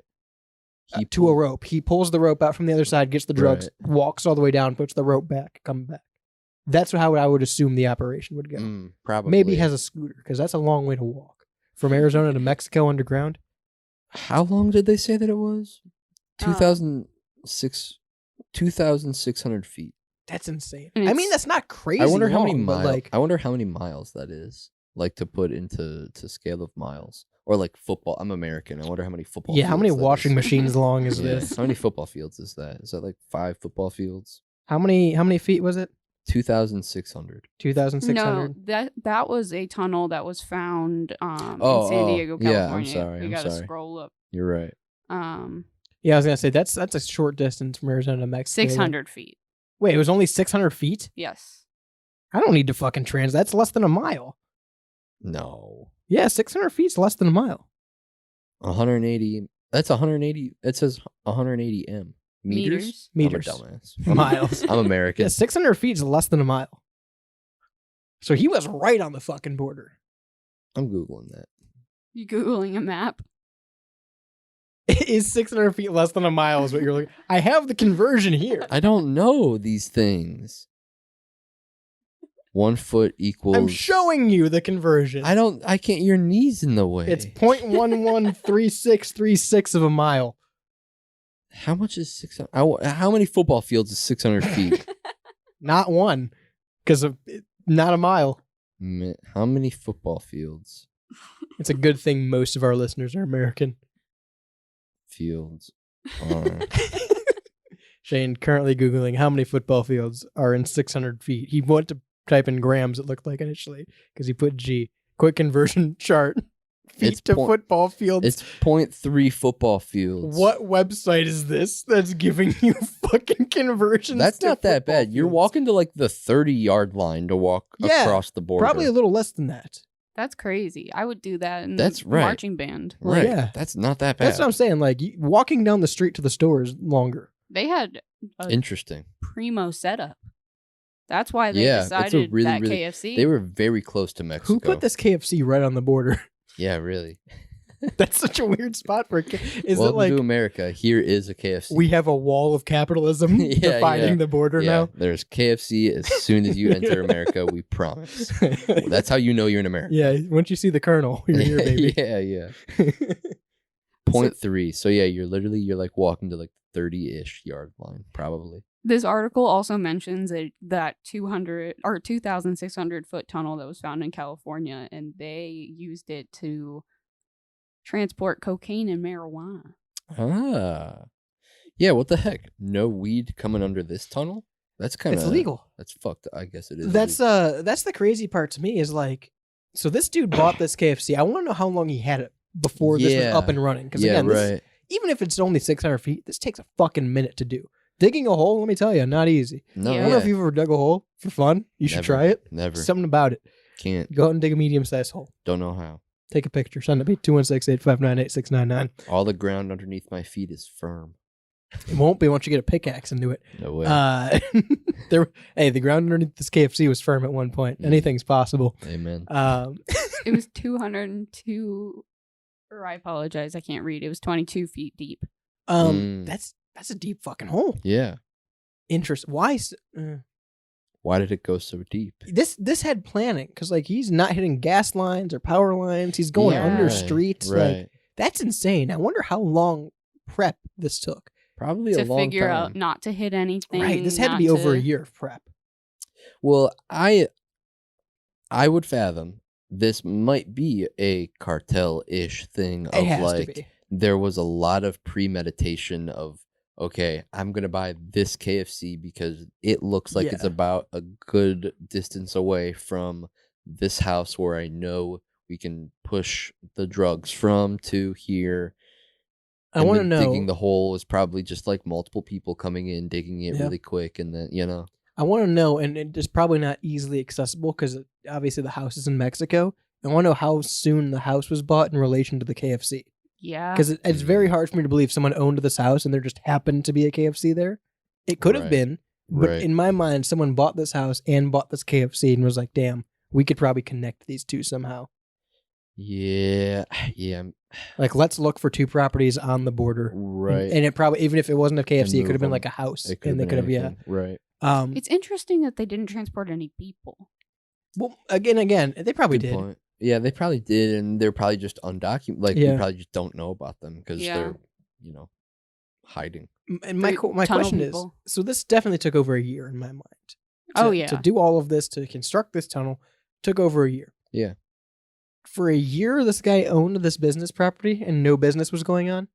To a rope. He pulls the rope out from the other side, gets the drugs, walks all the way down, puts the rope back, comes back. That's how I would assume the operation would go. Probably. Maybe he has a scooter, because that's a long way to walk. From Arizona to Mexico underground. How long did they say that it was? 2,600 feet. That's insane. I mean, that's not crazy. I wonder how many miles. miles. I wonder how many miles that is. Like to put into scale of miles, or like football. I'm American. I wonder how many football. Yeah, how many fields that washing is. machines long is this? How many football fields is that? Is that like 5 football fields? How many feet was it? 2,600. 2,600. No, that was a tunnel that was found in San Diego, California. Yeah, I'm sorry. You gotta scroll up. You're right. Yeah, I was gonna say that's a short distance from Arizona to Mexico. 600 feet. Wait, it was only 600 feet? Yes. I don't need to fucking translate. That's less than a mile. No. Yeah, 600 feet is less than a mile. 180. That's 180. It says 180 m. Meters. I'm a dumbass. Miles. I'm American. Yeah, 600 feet is less than a mile. So he was right on the fucking border. I'm Googling that. You Googling a map? Is 600 feet less than a mile is what you're looking. I have the conversion here. I don't know these things. 1 foot equals. I'm showing you the conversion. I can't. Your knee's in the way. It's 0.113636 of a mile. How much is 600? How many football fields is 600 feet? Not one, because of not a mile. How many football fields? It's a good thing most of our listeners are American. Fields. Shane currently Googling how many football fields are in 600 feet. He went to type in grams, it looked like initially, because he put G. Quick conversion chart. Feet to football fields. It's 0.3 football fields. What website is this that's giving you fucking conversions? That's not that bad. Fields? You're walking to like the 30-yard line to walk across the border. Probably a little less than that. That's crazy. I would do that in That's the right. marching band. Right. Yeah. That's not that bad. That's what I'm saying. Like walking down the street to the store is longer. They had a interesting primo setup. That's why they it's decided a really, that really, KFC. They were very close to Mexico. Who put this KFC right on the border? Yeah, really. That's such a weird spot for Is Welcome it like to America. Here is a KFC. we have a wall of capitalism defining the border now? There's KFC as soon as you enter America, we promise. That's how you know you're in America. Yeah, once you see the Colonel, you're here, baby. Yeah. .3. So yeah, you're like walking to like 30-ish yard line, probably. This article also mentions that 2,600 foot tunnel that was found in California, and they used it to transport cocaine and marijuana. Ah. Yeah, what the heck? No weed coming under this tunnel? That's kind of... It's legal. That's fucked. I guess it is. That's the crazy part to me is like, so this dude bought this KFC. I want to know how long he had it before this was up and running. Because again, even if it's only 600 feet, this takes a fucking minute to do. Digging a hole, let me tell you, not easy. No, I don't know if you've ever dug a hole for fun. You should try it. Never. Something about it. Can't. Go out and dig a medium-sized hole. Don't know how. Take a picture. Send it to me, 216-859-8699. All the ground underneath my feet is firm. It won't be once you get a pickaxe into it. No way. The ground underneath this KFC was firm at one point. Anything's possible. Amen. It was 202, or I apologize, I can't read. It was 22 feet deep. That's a deep fucking hole. Yeah. Interesting. Why? Why did it go so deep? This had planning because like he's not hitting gas lines or power lines. He's going under streets. Right. Like that's insane. I wonder how long prep this took. Probably a long time. To figure out not to hit anything. Right. This had to be over a year of prep. Well, I would fathom this might be a cartel-ish thing of like there was a lot of premeditation of, okay, I'm going to buy this KFC because it looks like it's about a good distance away from this house where I know we can push the drugs from to here. I want to know. Digging the hole is probably just like multiple people coming in, digging it really quick, and then, I want to know, and it's probably not easily accessible because obviously the house is in Mexico. I want to know how soon the house was bought in relation to the KFC. Yeah. Because it's very hard for me to believe someone owned this house and there just happened to be a KFC there. It could have been, but in my mind, someone bought this house and bought this KFC and was like, damn, we could probably connect these two somehow. Yeah. Like, let's look for two properties on the border. Right. And it probably, even if it wasn't a KFC, it could have been like a house. And they could have, Right. It's interesting that they didn't transport any people. Well, again, they probably did. Point. Yeah, they probably did, and they're probably just undocumented. Like, we probably just don't know about them because they're, hiding. And my question is, so this definitely took over a year in my mind. To do all of this, to construct this tunnel, took over a year. Yeah. For a year, this guy owned this business property and no business was going on.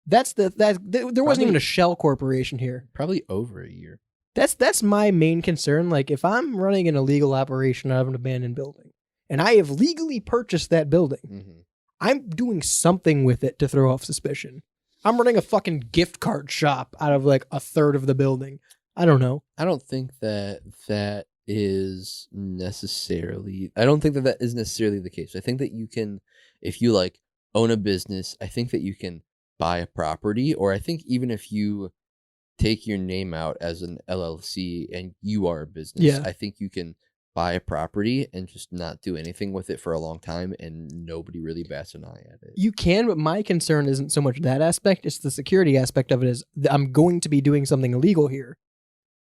There wasn't even a shell corporation here. Probably over a year. That's my main concern. Like, if I'm running an illegal operation out of an abandoned building, and I have legally purchased that building, I'm doing something with it to throw off suspicion. I'm running a fucking gift card shop out of like a third of the building. I don't know. I don't think that is necessarily the case. I think that you can, if you like own a business, I think that you can buy a property, or I think even if you take your name out as an LLC and you are a business, I think you can buy a property and just not do anything with it for a long time and nobody really bats an eye at it. You can, but my concern isn't so much that aspect, it's the security aspect of it. Is I'm going to be doing something illegal here.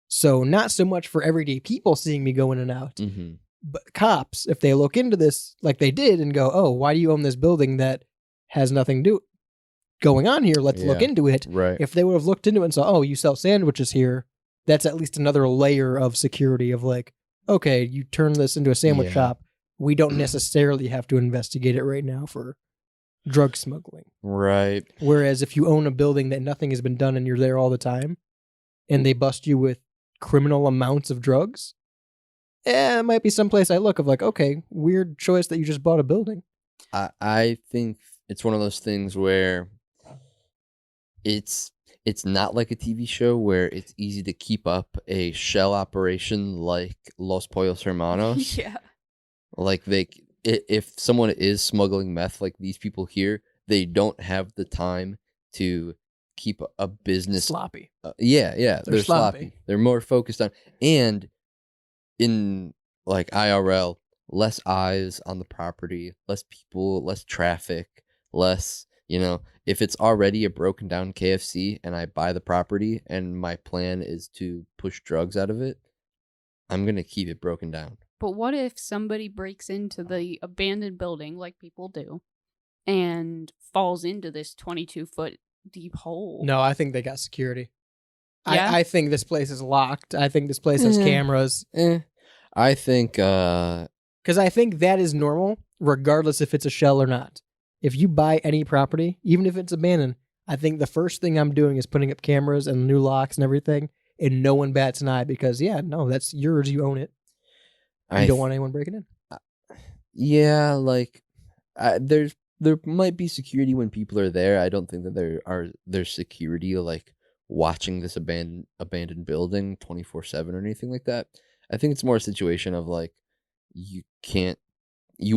So not so much for everyday people seeing me go in and out, but cops, if they look into this like they did and go, oh, why do you own this building that has nothing going on here? Let's look into it. Right. If they would have looked into it and saw, oh, you sell sandwiches here, that's at least another layer of security of like, okay, you turn this into a sandwich shop. We don't necessarily have to investigate it right now for drug smuggling. Right. Whereas if you own a building that nothing has been done and you're there all the time and they bust you with criminal amounts of drugs, it might be someplace I look of like, okay, weird choice that you just bought a building. I think it's one of those things where it's not like a TV show where it's easy to keep up a shell operation like Los Pollos Hermanos. Yeah. Like if someone is smuggling meth like these people here, they don't have the time to keep a business sloppy. They're sloppy. They're more focused on, and in like IRL, less eyes on the property, less people, less traffic, less, if it's already a broken down KFC and I buy the property and my plan is to push drugs out of it, I'm going to keep it broken down. But what if somebody breaks into the abandoned building like people do and falls into this 22-foot deep hole. No, I think they got security. Yeah? I think this place is locked. I think this place has cameras. I think... Because I think that is normal, regardless if it's a shell or not. If you buy any property, even if it's abandoned, I think the first thing I'm doing is putting up cameras and new locks and everything, and no one bats an eye because, that's yours. You own it. You don't want anyone breaking in. Yeah, like, there might be security when people are there. I don't think that there's security, like, watching this abandoned building 24/7 or anything like that. I think it's more a situation of, like, you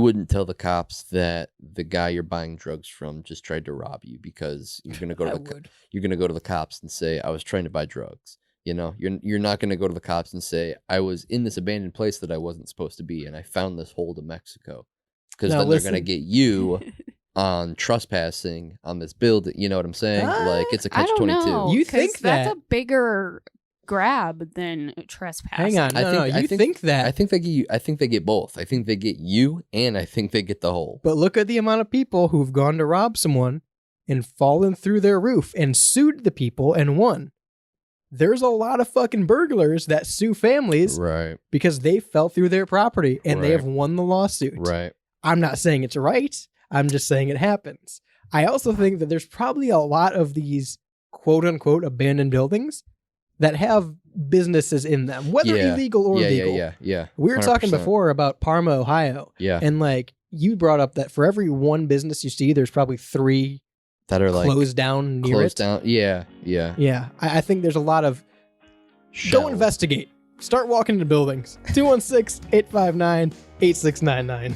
wouldn't tell the cops that the guy you're buying drugs from just tried to rob you because you're gonna go to the cops and say, I was trying to buy drugs. You know, you're not gonna go to the cops and say, I was in this abandoned place that I wasn't supposed to be and I found this hole to Mexico. Because then they're gonna get you on trespassing on this building. You know what I'm saying? Like, it's a catch-22. You think that's a bigger grab than trespassing. Hang on, I think that. I think they get both. I think they get you, and I think they get the hole. But look at the amount of people who've gone to rob someone and fallen through their roof and sued the people and won. There's a lot of fucking burglars that sue families, right? Because they fell through their property and they have won the lawsuit, right? I'm not saying it's right. I'm just saying it happens. I also think that there's probably a lot of these quote unquote abandoned buildings that have businesses in them, whether illegal or legal. Yeah. We were 100%. talking before about Parma, Ohio. Yeah. And like you brought up that for every one business you see, there's probably 3 that are like closed down near it. Yeah. Yeah. I think there's a lot of Go investigate. Start walking into buildings. 216-859-8699.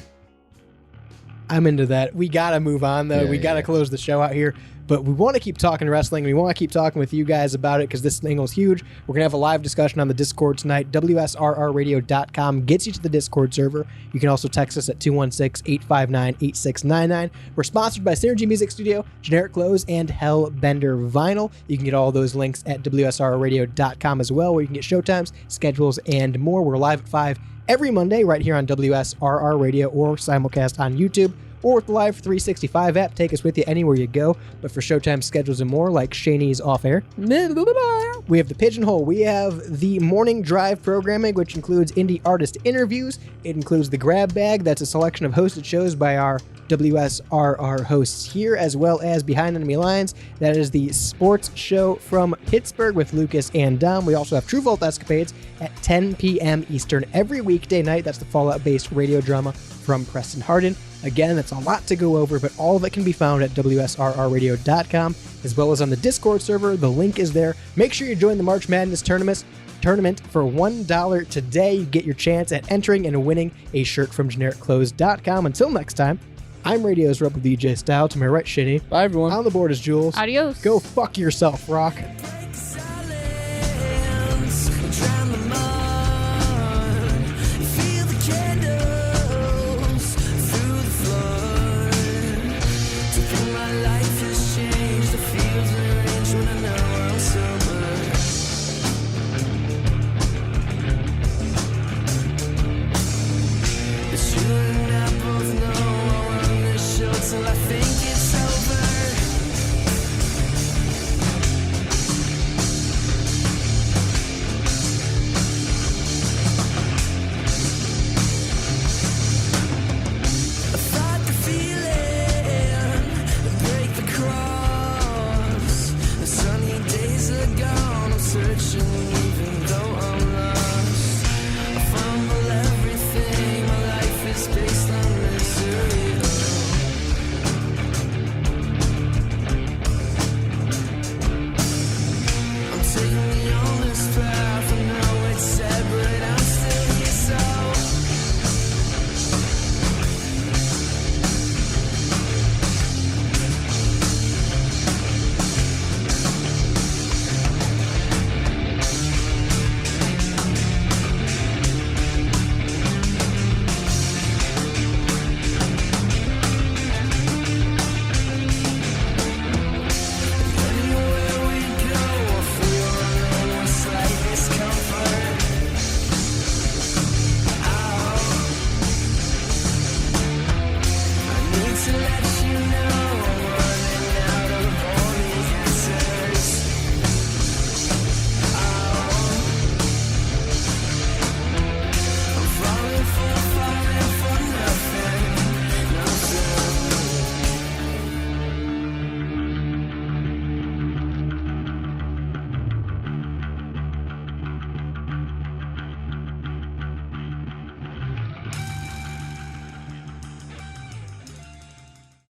I'm into that. We got to move on, though. We got to close the show out here. But we want to keep talking wrestling. We want to keep talking with you guys about it because this thing was huge. We're going to have a live discussion on the Discord tonight. WSRRradio.com gets you to the Discord server. You can also text us at 216-859-8699. We're sponsored by Synergy Music Studio, Generic Clothes, and Hellbender Vinyl. You can get all those links at WSRRradio.com as well, where you can get showtimes, schedules, and more. We're live at 5 every Monday right here on WSRR Radio or simulcast on YouTube. Or with the Live 365 app, take us with you anywhere you go. But for showtime schedules and more, like Shaney's Off Air, we have the Pigeonhole. We have the Morning Drive programming, which includes indie artist interviews. It includes the Grab Bag. That's a selection of hosted shows by our WSRR hosts here, as well as Behind Enemy Lines. That is the sports show from Pittsburgh with Lucas and Dom. We also have True Vault Escapades at 10 p.m. Eastern every weekday night. That's the Fallout-based radio drama from Preston Hardin. Again, that's a lot to go over, but all of it can be found at WSRRradio.com, as well as on the Discord server. The link is there. Make sure you join the March Madness tournament for $1 today. You get your chance at entering and winning a shirt from GenericClothes.com. Until next time, I'm Radio's Rebel DJ Style. To my right, Shinny. Bye, everyone. On the board is Jules. Adios. Go fuck yourself, Rock.